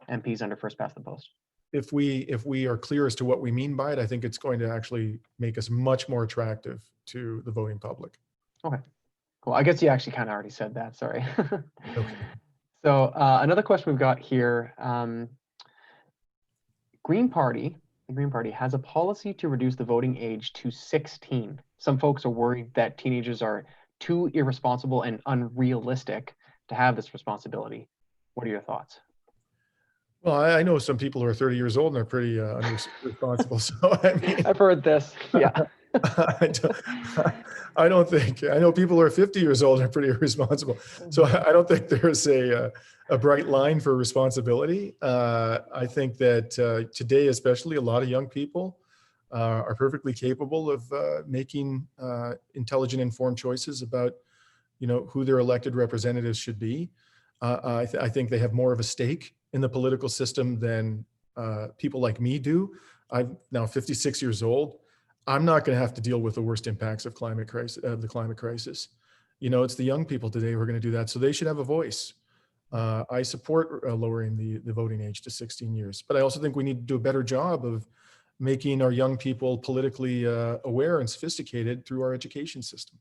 MPs under first past the post? If we are clear as to what we mean by it, I think it's going to actually make us much more attractive to the voting public. Okay, cool. I guess you actually kind of already said that, sorry. Okay. So another question we've got here, the Green Party has a policy to reduce the voting age to 16. Some folks are worried that teenagers are too irresponsible and unrealistic to have this responsibility. What are your thoughts? Well, I know some people who are 30 years old and are pretty irresponsible. So I mean, I've heard this. Yeah. I don't think, I know people who are 50 years old and are pretty irresponsible. So I don't think there's a bright line for responsibility. I think that today, especially, a lot of young people are perfectly capable of making intelligent, informed choices about, who their elected representatives should be. I think they have more of a stake in the political system than people like me do. I'm now 56 years old. I'm not going to have to deal with the worst impacts of the climate crisis. It's the young people today who are going to do that. So they should have a voice. I support lowering the voting age to 16 years, but I also think we need to do a better job of making our young people politically aware and sophisticated through our education system.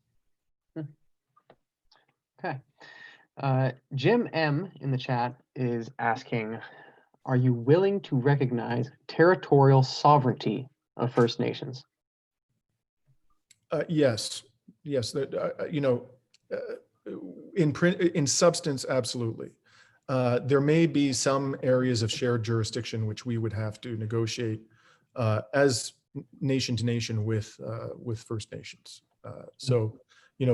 Okay. Jim M in the chat is asking, are you willing to recognize territorial sovereignty of First Nations? Yes. In substance, absolutely. There may be some areas of shared jurisdiction which we would have to negotiate as nation to nation with First Nations. So,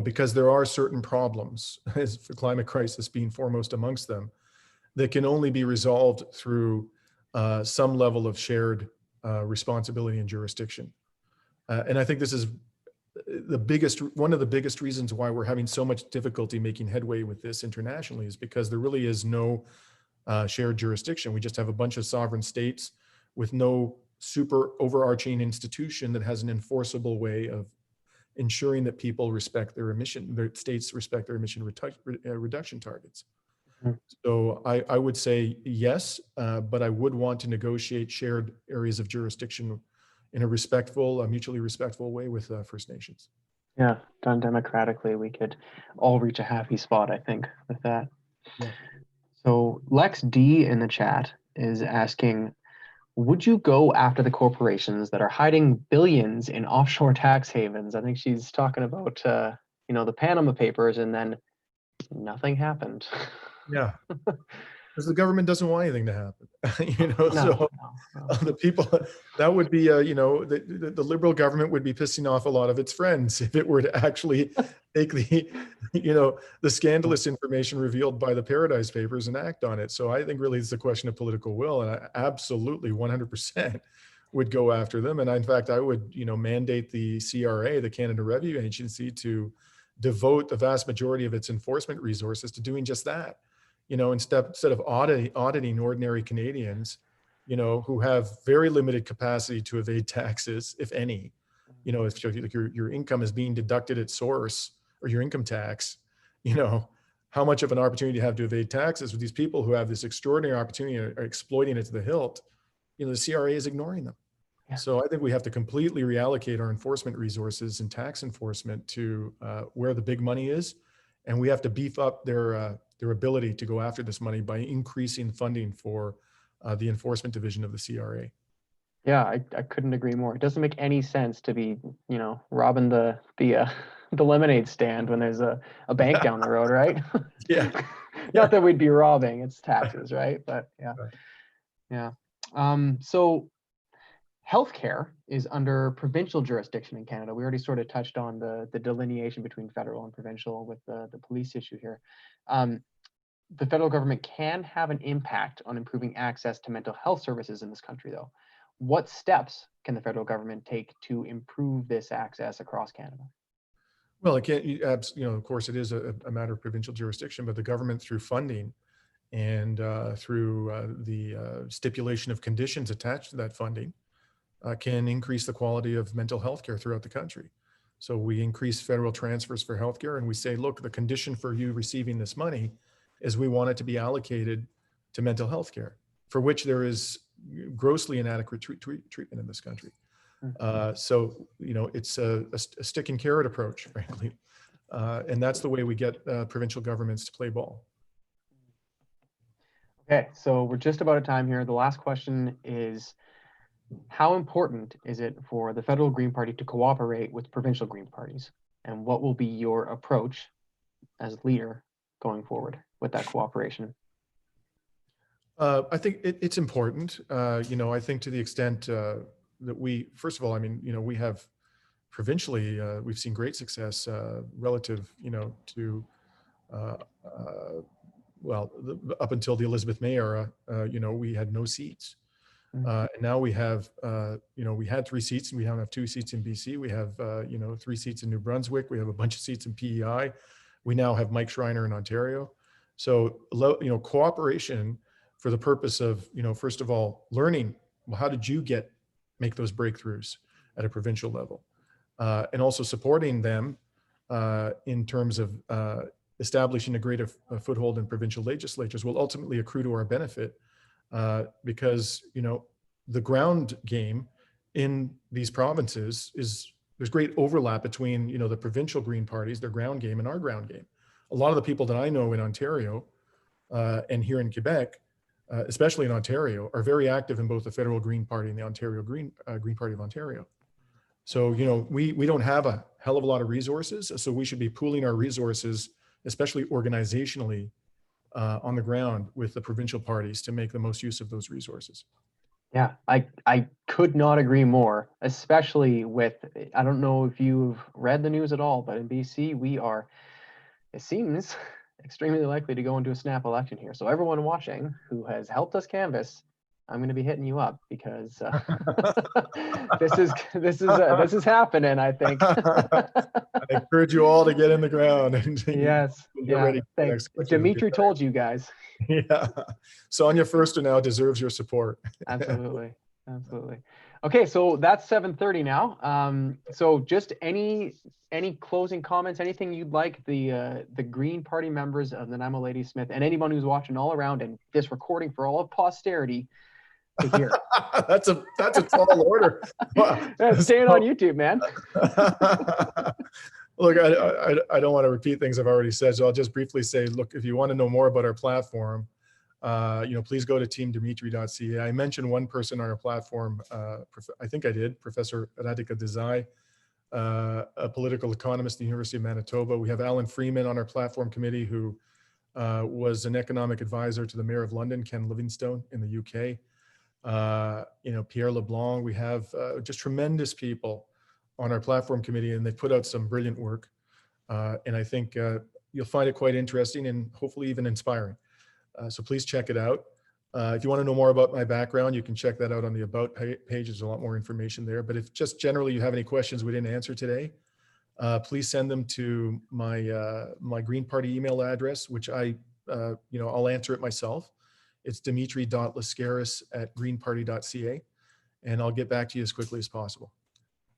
because there are certain problems, as the climate crisis being foremost amongst them, that can only be resolved through some level of shared responsibility and jurisdiction. And I think this is one of the biggest reasons why we're having so much difficulty making headway with this internationally, is because there really is no shared jurisdiction. We just have a bunch of sovereign states with no super overarching institution that has an enforceable way of ensuring that people respect their states respect their emission reduction targets. Mm-hmm. So I would say yes, but I would want to negotiate shared areas of jurisdiction in a mutually respectful way with First Nations. Yeah, done democratically, we could all reach a happy spot, I think, with that. Yeah. So Lex D in the chat is asking, would you go after the corporations that are hiding billions in offshore tax havens? I think she's talking about, the Panama Papers, and then nothing happened. Yeah, because the government doesn't want anything to happen. No. The people, that would be, the liberal government would be pissing off a lot of its friends if it were to actually take the scandalous information revealed by the Paradise Papers and act on it. So I think really it's a question of political will, and I absolutely 100% would go after them. And in fact, I would, mandate the CRA, the Canada Revenue Agency, to devote the vast majority of its enforcement resources to doing just that. Instead of auditing ordinary Canadians, who have very limited capacity to evade taxes, if any. If your income is being deducted at source, or your income tax, how much of an opportunity you have to evade taxes with these people who have this extraordinary opportunity and are exploiting it to the hilt. The CRA is ignoring them. Yeah. So I think we have to completely reallocate our enforcement resources and tax enforcement to where the big money is, and we have to beef up their ability to go after this money by increasing funding for the enforcement division of the CRA. Yeah, I couldn't agree more. It doesn't make any sense to be, robbing the lemonade stand when there's a bank down the road, right? Yeah. Not that we'd be robbing, it's taxes, right? But yeah. Right. Yeah. So healthcare is under provincial jurisdiction in Canada. We already sort of touched on the delineation between federal and provincial with the police issue here. The federal government can have an impact on improving access to mental health services in this country, though. What steps can the federal government take to improve this access across Canada? Well, of course, it is a matter of provincial jurisdiction, but the government, through funding and through the stipulation of conditions attached to that funding, can increase the quality of mental health care throughout the country. So we increase federal transfers for healthcare, and we say, look, the condition for you receiving this money is we want it to be allocated to mental health care, for which there is grossly inadequate treatment in this country. So, it's a stick and carrot approach, frankly. And that's the way we get provincial governments to play ball. Okay, so we're just about at time here. The last question is, how important is it for the federal Green Party to cooperate with provincial Green parties? And what will be your approach as leader going forward with that cooperation? I think it's important. I think to the extent that we, first of all, we have provincially, we've seen great success relative, to, up until the Elizabeth May era, we had no seats. And now we have, we had 3 seats, and we now have 2 seats in BC. We have, 3 seats in New Brunswick. We have a bunch of seats in PEI. We now have Mike Schreiner in Ontario. So, cooperation for the purpose of, first of all, learning, well, how did you make those breakthroughs at a provincial level? And also supporting them in terms of establishing a greater foothold in provincial legislatures will ultimately accrue to our benefit. Because, the ground game in these provinces there's great overlap between, the provincial Green parties, their ground game, and our ground game. A lot of the people that I know in Ontario and here in Quebec, especially in Ontario, are very active in both the federal Green Party and the Ontario Green Party of Ontario. So, we don't have a hell of a lot of resources, so we should be pooling our resources, especially organizationally, on the ground with the provincial parties to make the most use of those resources. Yeah, I could not agree more, especially with, I don't know if you've read the news at all, but in BC, we are, it seems, extremely likely to go into a snap election here. So everyone watching who has helped us canvass, I'm going to be hitting you up because this is happening, I think. I encourage you all to get in the ground and yes, get ready. Thanks. Dimitri told you guys. Yeah, Sonia Firster now deserves your support. Absolutely. Okay, so that's 7:30 now. So just any closing comments, anything you'd like the Green Party members of the Nanaimo Ladysmith and anyone who's watching all around and this recording for all of posterity to hear. That's a tall order. Staying on YouTube, man. Look, I don't want to repeat things I've already said, so I'll just briefly say, look, if you want to know more about our platform, please go to teamdimitri.ca. I mentioned one person on our platform, I think I did, Professor Radhika Desai, a political economist at the University of Manitoba. We have Alan Freeman on our platform committee, who was an economic advisor to the Mayor of London, Ken Livingstone, in the UK. Pierre LeBlanc. We have just tremendous people on our platform committee, and they put out some brilliant work. And I think you'll find it quite interesting and hopefully even inspiring. So please check it out. If you want to know more about my background, you can check that out on the About page. There's a lot more information there. But if just generally you have any questions we didn't answer today, please send them to my Green Party email address, which I'll answer it myself. It's dimitri.lascaris@greenparty.ca, and I'll get back to you as quickly as possible.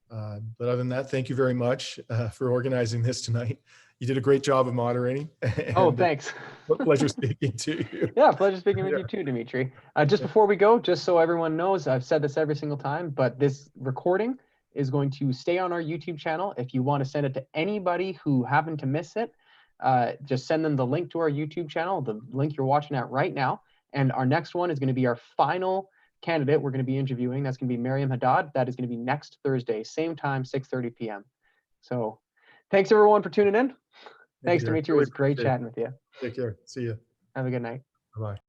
But other than that, thank you very much for organizing this tonight. You did a great job of moderating. Oh, thanks. Pleasure speaking to you. Yeah, pleasure speaking with you too, Dimitri. Just before we go, just so everyone knows, I've said this every single time, but this recording is going to stay on our YouTube channel. If you want to send it to anybody who happened to miss it, just send them the link to our YouTube channel, the link you're watching at right now. And our next one is going to be our final candidate we're going to be interviewing. That's going to be Miriam Haddad. That is going to be next Thursday, same time, 6:30 p.m. So thanks everyone for tuning in. Thanks, Dimitri. It was great chatting with you. Take care. See you. Have a good night. Bye-bye.